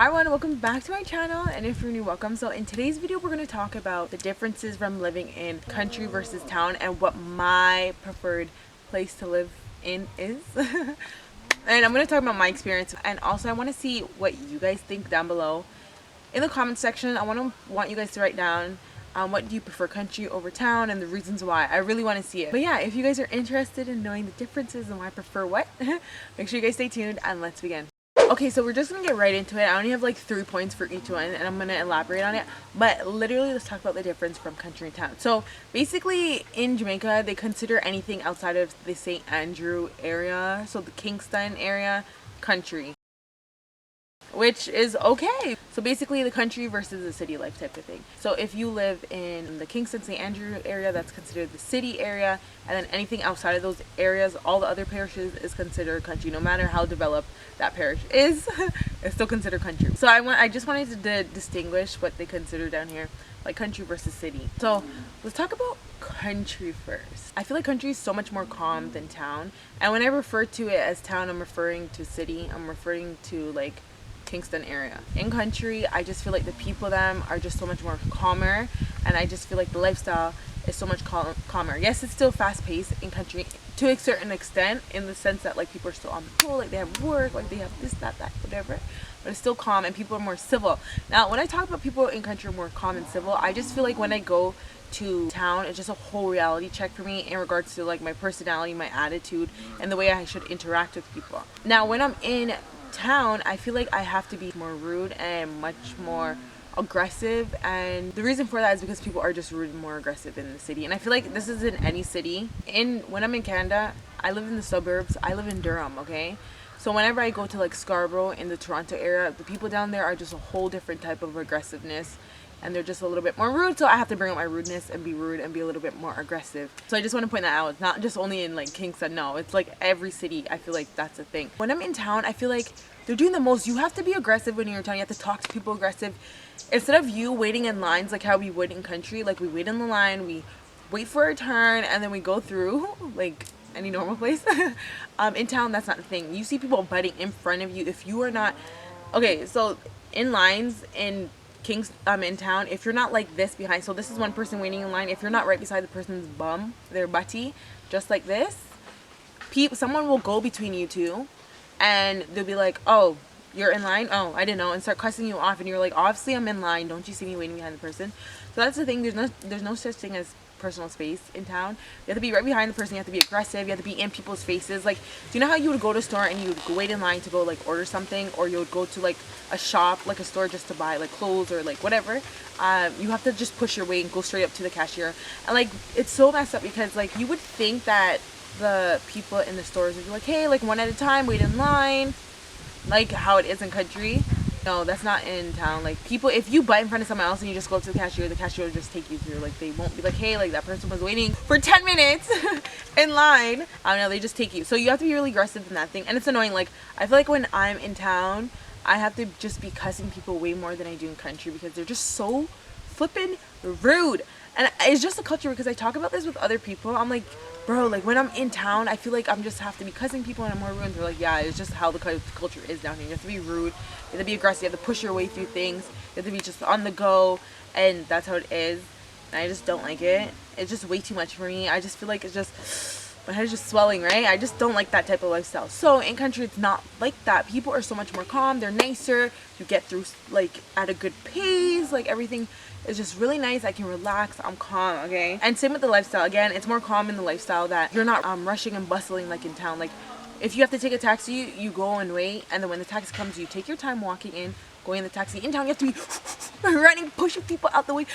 Hi everyone, welcome back to my channel, and if you're new, welcome. So in today's video we're going to talk about the differences from living in country versus town and what my preferred place to live in is. And I'm going to talk about my experience, and also I want to see what you guys think down below in the comment section. I want you guys to write down what do you prefer, country over town, and the reasons why. I really want to see it. But yeah, if you guys are interested in knowing the differences and why I prefer what, make sure you guys stay tuned and let's begin. Okay, so we're just gonna get right into it. I only have like 3 points for each one and I'm gonna elaborate on it, but literally let's talk about the difference from country and town. So basically in Jamaica they consider anything outside of the St. Andrew area, so the Kingston area, country, which is okay. So basically the country versus the city life type of thing. So if you live in the Kingston, St. Andrew area, that's considered the city area, and then anything outside of those areas, all the other parishes, is considered country. No matter how developed that parish is, it's still considered country. So I just wanted to distinguish what they consider down here, like country versus city. So let's talk about country first. I feel like country is so much more calm than town, and when I refer to it as town, I'm referring to city. I'm referring to like Kingston area. In country, I just feel like the people them are just so much more calmer, and I just feel like the lifestyle is so much calmer. Yes, it's still fast paced in country to a certain extent, in the sense that like people are still on the go, like they have work, like they have this, that, whatever, but it's still calm and people are more civil. Now when I talk about people in country are more calm and civil, I just feel like when I go to town, it's just a whole reality check for me in regards to like my personality, my attitude, and the way I should interact with people. Now when I'm in town, I feel like I have to be more rude and much more aggressive, and the reason for that is because people are just rude and more aggressive in the city, and I feel like this is in any city. When I'm in Canada, I live in the suburbs. I live in Durham, okay? So whenever I go to like Scarborough in the Toronto area, the people down there are just a whole different type of aggressiveness, and they're just a little bit more rude, so I have to bring up my rudeness and be rude and be a little bit more aggressive. So I just want to point that out. It's not just only in like Kingston, no, it's like every city. I feel like that's a thing. When I'm in town, I feel like they're doing the most. You have to be aggressive when you're in town. You have to talk to people aggressive. Instead of you waiting in lines like how we would in country, like we wait in the line, we wait for our turn, and then we go through like any normal place. In town, that's not the thing. You see people butting in front of you if you are not okay. So in lines in in town, if you're not like this behind, so this is one person waiting in line, if you're not right beside the person's bum, their butty, just like this, someone will go between you two, and they'll be like, oh, you're in line, oh, I didn't know, and start cussing you off, and you're like, obviously I'm in line, don't you see me waiting behind the person? So that's the thing. There's no such thing as personal space in town. You have to be right behind the person. You have to be aggressive. You have to be in people's faces. Like, do you know how you would go to a store and you would wait in line to go like order something, or you would go to like a shop, like a store, just to buy like clothes or like whatever? You have to just push your way and go straight up to the cashier, and like it's so messed up because like you would think that the people in the stores would be like, hey, like one at a time, wait in line, like how it is in country. No, that's not in town. Like people, if you butt in front of someone else and you just go up to the cashier will just take you through. Like they won't be like, hey, like that person was waiting for 10 minutes in line. I don't know, they just take you. So you have to be really aggressive in that thing, and it's annoying. Like I feel like when I'm in town, I have to just be cussing people way more than I do in country because they're just so flippin' rude. And it's just a culture, because I talk about this with other people. I'm like, bro, like when I'm in town, I feel like I'm just have to be cussing people and I'm more rude. And they're like, yeah, it's just how the culture is down here. You have to be rude, you have to be aggressive, you have to push your way through things, you have to be just on the go, and that's how it is. And I just don't like it. It's just way too much for me. I just feel like it's just, my head is just swelling, right? I just don't like that type of lifestyle. So in country, it's not like that. People are so much more calm. They're nicer. You get through like at a good pace. Like everything is just really nice. I can relax. I'm calm, okay? And same with the lifestyle. Again, it's more calm in the lifestyle that you're not rushing and bustling like in town. Like if you have to take a taxi, you go and wait, and then when the taxi comes, you take your time walking in, going in the taxi. In town, you have to be running, pushing people out the way,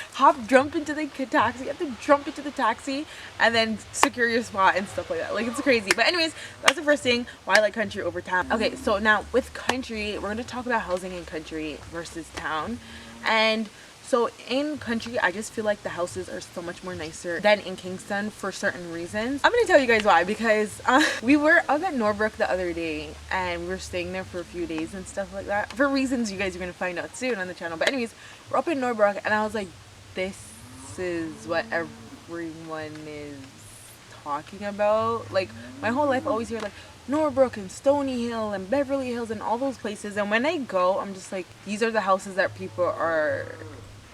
jump into the taxi. You have to jump into the taxi and then secure your spot and stuff like that. Like it's crazy. But anyways, that's the first thing why I like country over town. Okay, so now with country, we're going to talk about housing in country versus town. And so in country, I just feel like the houses are so much more nicer than in Kingston for certain reasons. I'm gonna tell you guys why, because we were up at Norbrook the other day and we were staying there for a few days and stuff like that, for reasons you guys are gonna find out soon on the channel. But anyways, we're up in Norbrook and I was like, this is what everyone is talking about. Like my whole life I always hear like, Norbrook and Stony Hill and Beverly Hills and all those places. And when I go, I'm just like, these are the houses that people are,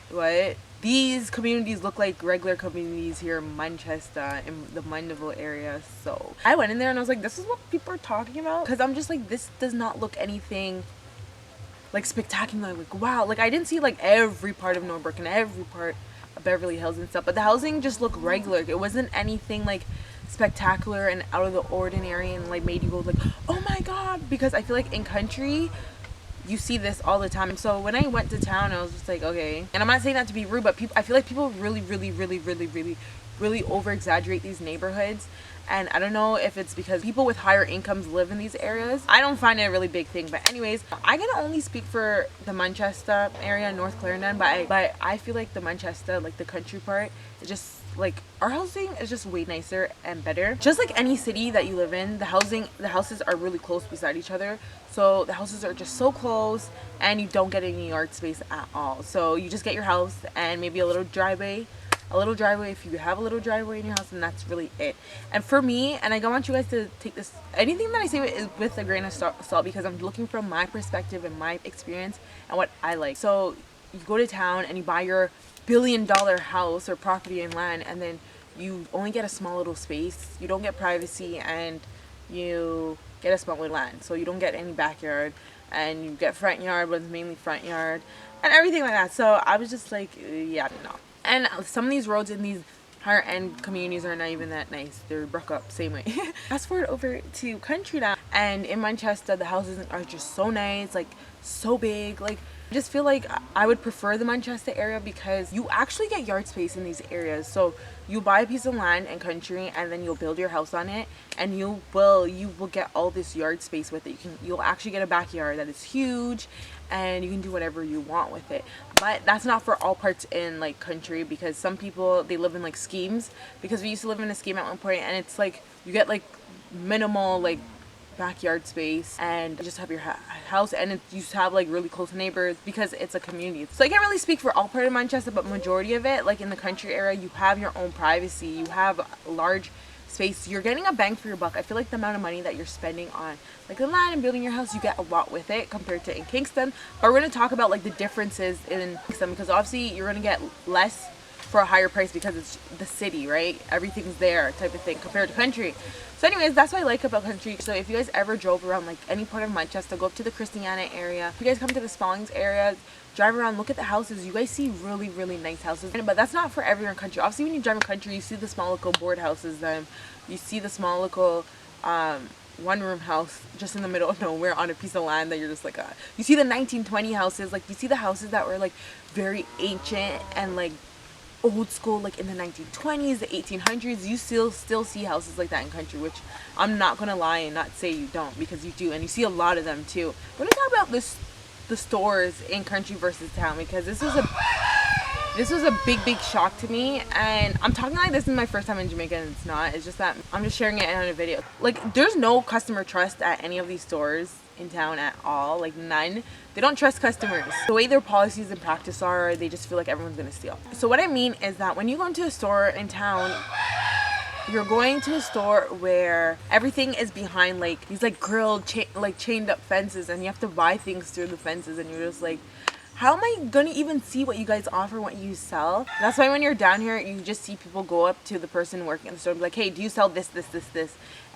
what? These communities look like regular communities here in Manchester, in the Mandeville area. So I went in there and I was like, this is what people are talking about? Because I'm just like, this does not look anything like spectacular. Like, wow. Like, I didn't see like every part of Norbrook and every part of Beverly Hills and stuff, but the housing just looked regular. It wasn't anything like spectacular and out of the ordinary and like made you go like, oh my god. Because I feel like in country you see this all the time. So when I went to town, I was just like, okay. And I'm not saying that to be rude, but I feel like people really over exaggerate these neighborhoods. And I don't know if it's because people with higher incomes live in these areas. I don't find it a really big thing. But anyways, I can only speak for the Manchester area, North Clarendon, but I feel like the Manchester, like the country part, is just like, our housing is just way nicer and better. Just like any city that you live in, the houses are really close beside each other. So the houses are just so close and you don't get any yard space at all. So you just get your house and maybe a little driveway if you have a little driveway in your house, and that's really it. And for me, and I want you guys to take this, anything that I say is with a grain of salt, because I'm looking from my perspective and my experience and what I like. So you go to town and you buy your billion-dollar house or property and land, and then you only get a small little space. You don't get privacy, and you get a small little land. So you don't get any backyard, and you get front yard, but it's mainly front yard and everything like that. So I was just like, yeah, no. And some of these roads in these higher end communities are not even that nice. They're broke up same way. Fast forward over to country now, and in Manchester the houses are just so nice, like so big. Like, I just feel like I would prefer the Manchester area because you actually get yard space in these areas. So you buy a piece of land in country and then you'll build your house on it, and you will get all this yard space with it. You'll actually get a backyard that is huge, and you can do whatever you want with it. But that's not for all parts in like country, because some people, they live in like schemes, because we used to live in a scheme at one point, and it's like you get like minimal like backyard space and you just have your house, and you just have like really close neighbors because it's a community. So I can't really speak for all part of Manchester, but majority of it, like in the country area, you have your own privacy, you have a large space, you're getting a bang for your buck. I feel like the amount of money that you're spending on like the land and building your house, you get a lot with it compared to in Kingston. But we're going to talk about like the differences in Kingston, because obviously you're going to get less for a higher price because it's the city, right? Everything's there type of thing compared to country. So anyways, that's what I like about country. So if you guys ever drove around like any part of Manchester, go up to the Christiana area. If you guys come to the Spaldings area, drive around, look at the houses. You guys see really nice houses. But that's not for everyone country. Obviously when you drive in country, you see the small little board houses, then you see the small little one-room house just in the middle of nowhere on a piece of land that you're just like, you see the 1920 houses, like you see the houses that were like very ancient and like old school, like in the 1920s, the 1800s. You still see houses like that in country, which I'm not gonna lie and not say you don't, because you do, and you see a lot of them too. We're gonna talk about the stores in country versus town, because this was a big shock to me. And I'm talking like this is my first time in Jamaica, and it's not. It's just that I'm just sharing it on a video. Like, there's no customer trust at any of these stores in town at all. Like, none. They don't trust customers. The way their policies and practice are, they just feel like everyone's gonna steal. So what I mean is that when you go into a store in town, you're going to a store where everything is behind like these like grilled chained up fences, and you have to buy things through the fences, and you're just like, how am I gonna even see what you guys offer, what you sell? That's why when you're down here, you just see people go up to the person working in the store and be like, hey, do you sell this?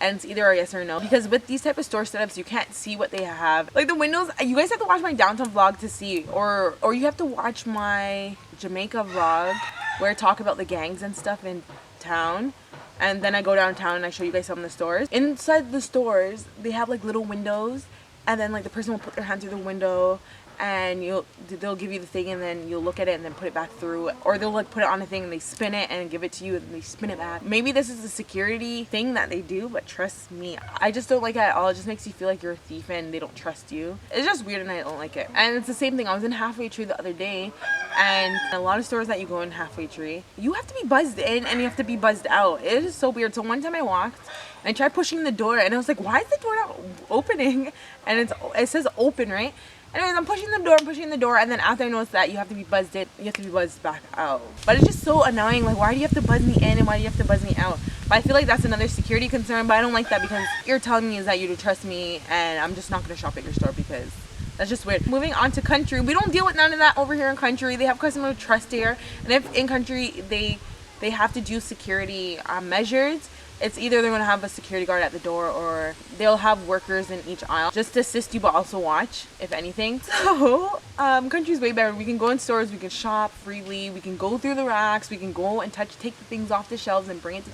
And it's either a yes or no. Because with these type of store setups, you can't see what they have. Like the windows, you guys have to watch my downtown vlog to see, or you have to watch my Jamaica vlog where I talk about the gangs and stuff in town. And then I go downtown and I show you guys some of the stores. Inside the stores, they have like little windows, and then like the person will put their hand through the window, and they'll give you the thing, and then you'll look at it and then put it back through, or they'll like put it on a thing and they spin it and give it to you and they spin it back. Maybe this is a security thing that they do, but trust me, I just don't like it at all. It just makes you feel like you're a thief and they don't trust you. It's just weird and I don't like it. And it's the same thing. I was in Halfway Tree the other day, and a lot of stores that you go in Halfway Tree, you have to be buzzed in and you have to be buzzed out. It is so weird. So one time I walked and I tried pushing the door, and I was like, why is the door not opening? And it says open, right? Anyways, I'm pushing the door, and then after I noticed that you have to be buzzed in, you have to be buzzed back out. But it's just so annoying. Like, why do you have to buzz me in and why do you have to buzz me out? But I feel like that's another security concern, but I don't like that because you're telling me is that you don't trust me, and I'm just not going to shop at your store because that's just weird. Moving on to country, we don't deal with none of that over here in country. They have customer trust here, and if in country they have to do security measures, it's either they're going to have a security guard at the door or they'll have workers in each aisle just to assist you but also watch, if anything. So country's way better. We can go in stores, we can shop freely, we can go through the racks, we can go and take the things off the shelves and bring it to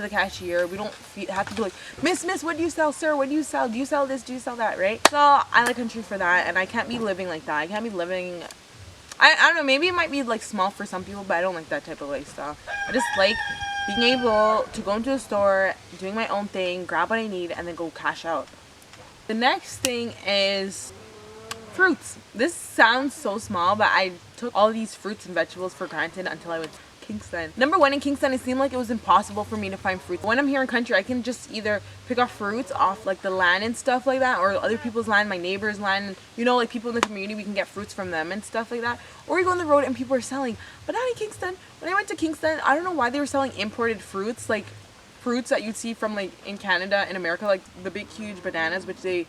the cashier. We don't have to be like, miss, what do you sell, sir, what do you sell, this, do you sell that, right? So I like country for that, and I can't be living like that. I can't be living, I don't know, maybe it might be like small for some people, but I don't like that type of lifestyle. I just like being able to go into a store, doing my own thing, grab what I need, and then go cash out. The next thing is fruits. This sounds so small, but I took all these fruits and vegetables for granted until I went to Kingston. Number one, in Kingston, it seemed like it was impossible for me to find fruits. When I'm here in country, I can just either pick off fruits off like the land and stuff like that, or other people's land, my neighbor's land, you know, like people in the community, we can get fruits from them and stuff like that. Or you go on the road and people are selling, but not in Kingston. When I went to Kingston, I don't know why they were selling imported fruits, like fruits that you'd see from like in Canada and America, like the big huge bananas, which they,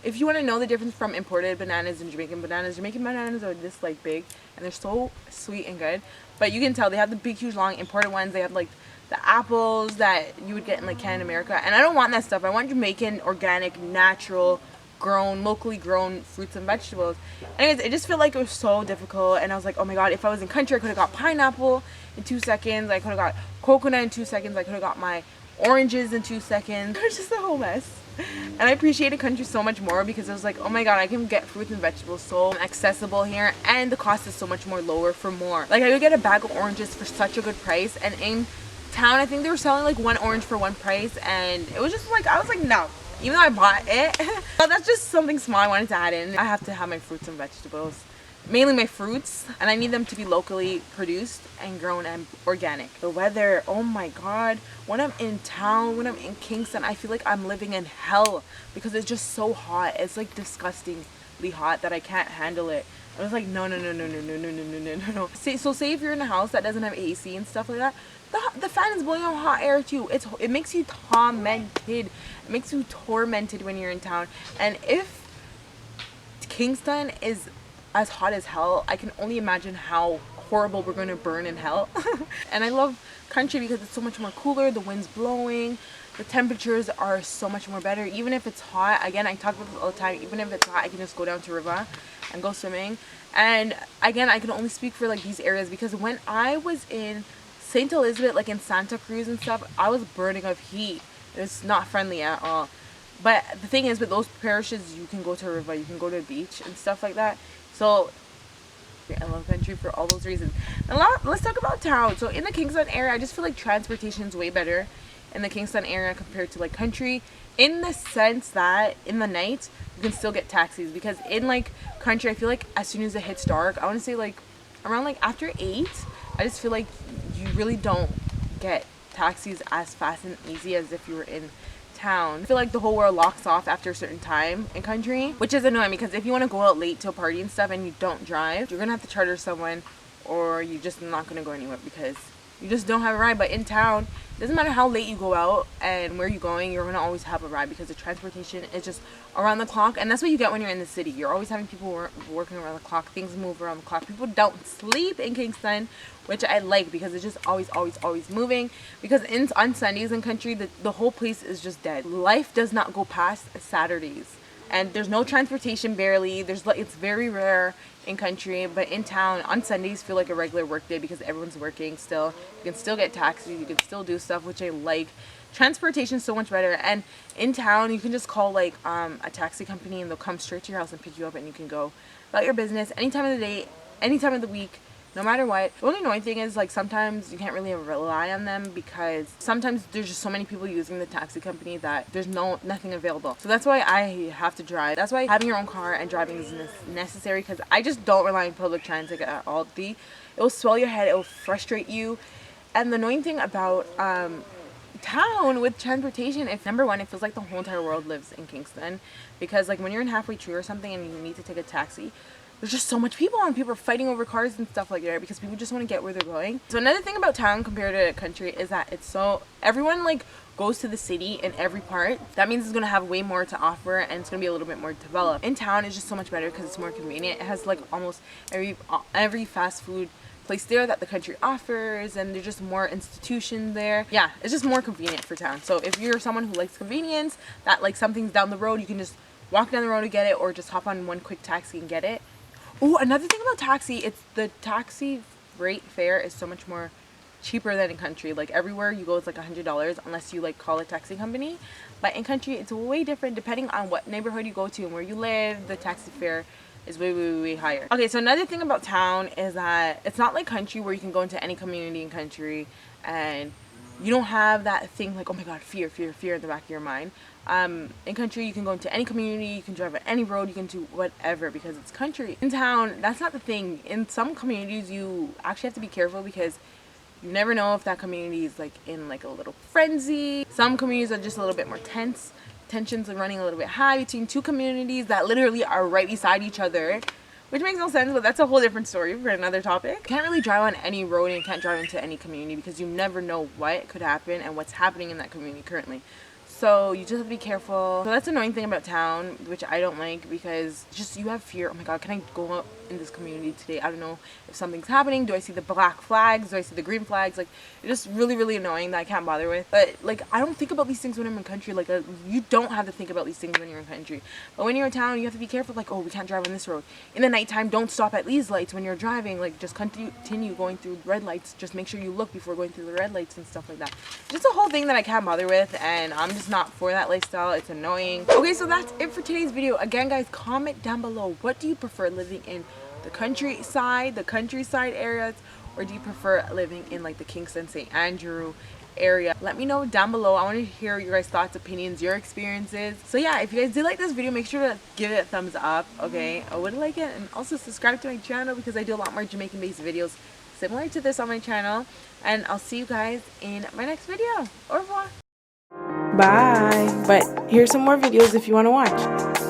if you want to know the difference from imported bananas and Jamaican bananas are this like big and they're so sweet and good, but you can tell they have the big huge long imported ones. They have like the apples that you would get in like Canada, America, and I don't want that stuff. I want Jamaican, organic, natural, grown, locally grown fruits and vegetables. Anyways, it just felt like it was so difficult, and I was like, oh my god, if I was in country, I could have got pineapple in 2 seconds, I could have got coconut in 2 seconds, I could have got my oranges in 2 seconds. It was just a whole mess. And I appreciated country so much more because it was like, oh my god, I can get fruits and vegetables so accessible here, and the cost is so much more lower for more. Like I could get a bag of oranges for such a good price, and in town I think they were selling like one orange for one price, and it was just like, I was like, no. Even though I bought it, but that's just something small I wanted to add in. I have to have my fruits and vegetables, mainly my fruits, and I need them to be locally produced and grown and organic. The weather, oh my god, when I'm in town, when I'm in Kingston, I feel like I'm living in hell because it's just so hot. It's like disgustingly hot that I can't handle it. I was like, no. So say if you're in a house that doesn't have AC and stuff like that, the fan is blowing out hot air too. It makes you tormented. It makes you tormented when you're in town. And if Kingston is as hot as hell, I can only imagine how horrible we're going to burn in hell. And I love country because it's so much more cooler. The wind's blowing. The temperatures are so much more better. Even if it's hot, again, I talk about this all the time, even if it's hot, I can just go down to river and go swimming. And again, I can only speak for like these areas because when I was in St. Elizabeth, like in Santa Cruz and stuff, I was burning of heat. It's not friendly at all. But the thing is, with those parishes, you can go to a river, you can go to a beach and stuff like that. So I love country for all those reasons. And let's talk about town. So in the Kingston area, I just feel like transportation is way better in the Kingston area compared to like country, in the sense that in the night you can still get taxis, because in like country, I feel like as soon as it hits dark, I want to say like around like after 8, I just feel like you really don't get taxis as fast and easy as if you were in town. I feel like the whole world locks off after a certain time in country, which is annoying because if you want to go out late to a party and stuff and you don't drive, you're gonna have to charter someone, or you're just not gonna go anywhere because you just don't have a ride. But in town, it doesn't matter how late you go out and where you're going, you're gonna always have a ride because the transportation is just around the clock. And that's what you get when you're in the city. You're always having people working around the clock. Things move around the clock. People don't sleep in Kingston, which I like because it's just always moving. Because on Sundays in country, the whole place is just dead. Life does not go past Saturdays, and there's no transportation barely. It's very rare in country, but in town on Sundays feel like a regular work day because everyone's working still. You can still get taxis, you can still do stuff, which I like. Transportation is so much better, and in town you can just call like a taxi company and they'll come straight to your house and pick you up, and you can go about your business any time of the day, any time of the week, no matter what. The only annoying thing is like sometimes you can't really rely on them because sometimes there's just so many people using the taxi company that there's nothing available. So that's why I have to drive. That's why having your own car and driving is necessary, because I just don't rely on public transit at all. It will swell your head, it will frustrate you. And the annoying thing about town with transportation, if number one, it feels like the whole entire world lives in Kingston, because like when you're in halfway tree or something and you need to take a taxi, there's just so much people and people are fighting over cars and stuff like that because people just want to get where they're going. So another thing about town compared to country is that it's so, everyone like goes to the city in every part. That means it's going to have way more to offer and it's going to be a little bit more developed. In town it's just so much better because it's more convenient. It has like almost every fast food place there that the country offers, and there's just more institutions there. Yeah, it's just more convenient for town. So if you're someone who likes convenience, that like something's down the road, you can just walk down the road to get it, or just hop on one quick taxi and get it. Oh, another thing about taxi, it's the taxi rate fare is so much more cheaper than in country. Like everywhere you go it's like $100 unless you like call a taxi company, but in country it's way different depending on what neighborhood you go to and where you live. The taxi fare is way higher. Okay, so another thing about town is that it's not like country where you can go into any community in country and you don't have that thing like, oh my god, fear in the back of your mind. In country you can go into any community, you can drive on any road, you can do whatever because it's country. In town, that's not the thing. In some communities you actually have to be careful because you never know if that community is like in like a little frenzy. Some communities are just a little bit more tense. Tensions are running a little bit high between two communities that literally are right beside each other, which makes no sense, but that's a whole different story for another topic. You can't really drive on any road and you can't drive into any community because you never know what could happen and what's happening in that community currently. So you just have to be careful. So that's the annoying thing about town, which I don't like, because just you have fear. Oh my god, can I go out in this community today? I don't know if something's happening. Do I see the black flags? Do I see the green flags? Like, it's just really annoying that I can't bother with. But like, I don't think about these things when I'm in country. Like, you don't have to think about these things when you're in country. But when you're in town, you have to be careful. Like, oh, we can't drive on this road. In the nighttime, don't stop at these lights when you're driving. Like, just continue going through red lights. Just make sure you look before going through the red lights and stuff like that. Just a whole thing that I can't bother with, and I'm just not for that lifestyle. It's annoying. Okay, so that's it for today's video. Again, guys, comment down below, what do you prefer, living in the countryside areas, or do you prefer living in like the Kingston, St. Andrew area? Let me know down below. I want to hear your guys' thoughts, opinions, your experiences. So yeah, if you guys did like this video, make sure to give it a thumbs up. Okay, I would like it, and also subscribe to my channel because I do a lot more Jamaican based videos similar to this on my channel, and I'll see you guys in my next video. Au revoir. Bye. But here's some more videos if you want to watch.